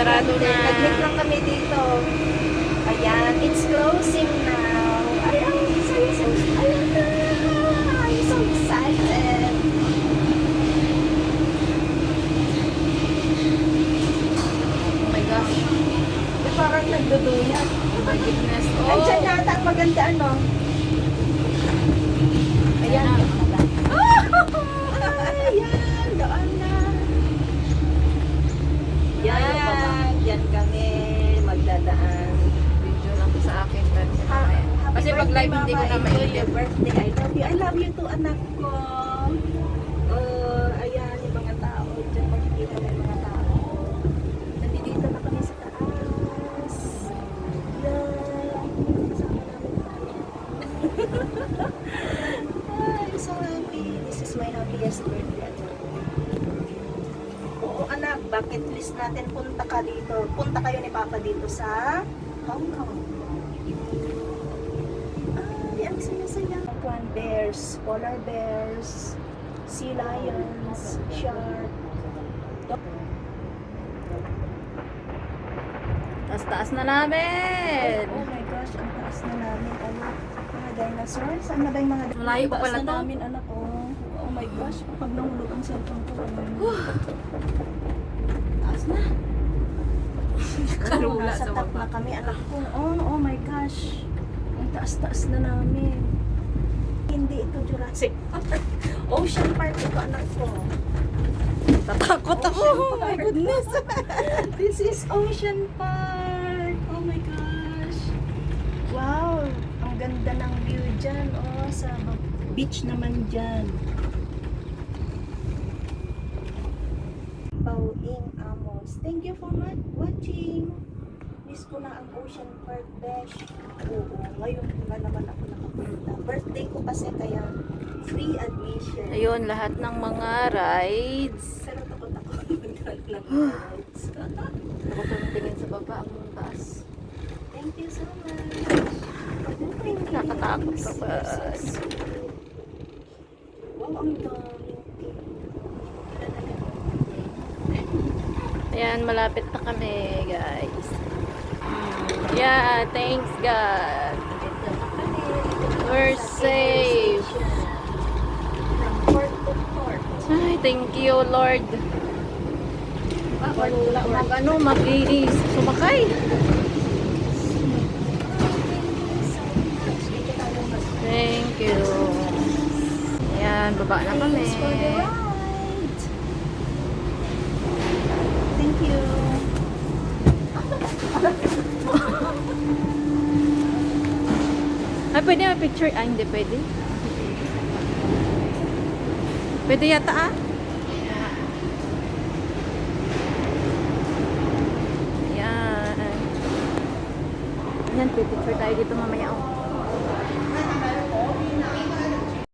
sarado na. Nag-meet lang kami dito. Ayan, it's closing now. Ayan, ayan na. I'm so excited. Oh my gosh. Parang nagduduyat. Oh my goodness. Oh. Andiyan yata ang maganda, ano? Ayan. Ayan, doon na. Yan, yan kami magdadaan. Video lang to sa akin. Kasi pag live hindi ko na Enjoy mainit. your birthday. I love you. I love you too, anak ko. Ayan, yung mga tao. Diyan makikita mo yung mga tao. Nandito na kami sa taas. Yan. Kasama namin tayo. I'm so happy. This is my happiest birthday. Oo, anak, bucket list natin. Punta ka dito. Punta kayo ni Papa dito sa Hong Kong. Ay, ang saya-saya. Bears, polar bears, sea lions, shark. Taas-taas na namin. Oh my gosh, ang taas na namin. Ano, mga dinosaurs? Saan na ba yung mga dinosaurs? Malayo pa pala Taas na to. namin, anak. Oh my gosh, pag nahulog ang cellphone ko. Taas na. Kalula Nasa sa top baba. na kami, anak ko. Oh my gosh. Ang taas-taas na namin. Hindi ito Jurassic Park. Ocean Park ito, anak ko. Tatakot ako. Oh my goodness. This is Ocean Park. Oh my gosh. Wow. Ang ganda ng view dyan. Oh, sa beach naman dyan. Pauing Amos. Thank you for watching. Miss ko na ang Ocean Park, Besh. Oo, ngayon na naman ako nakapunta. Birthday ko kasi kaya free admission. Ayun, lahat ng mga rides. Pero takot ako magdala ng rides. Ako tingin sa baba, ang taas. Thank you so much. Nakatakot sa bus. Wow, ang dami. Ayan, malapit na kami, guys. Yeah, thanks God. We're safe. From port to port. Ay, thank you, Lord. Wala mag-iis. Sumakay. Thank you. Ayan, baba na kami. Thanks for the ride. Thank you. Ay, pwede may picture? Ay, hindi pwede. Pwede yata ah. Ayan. Ayan, picture tayo dito mamaya. Oh.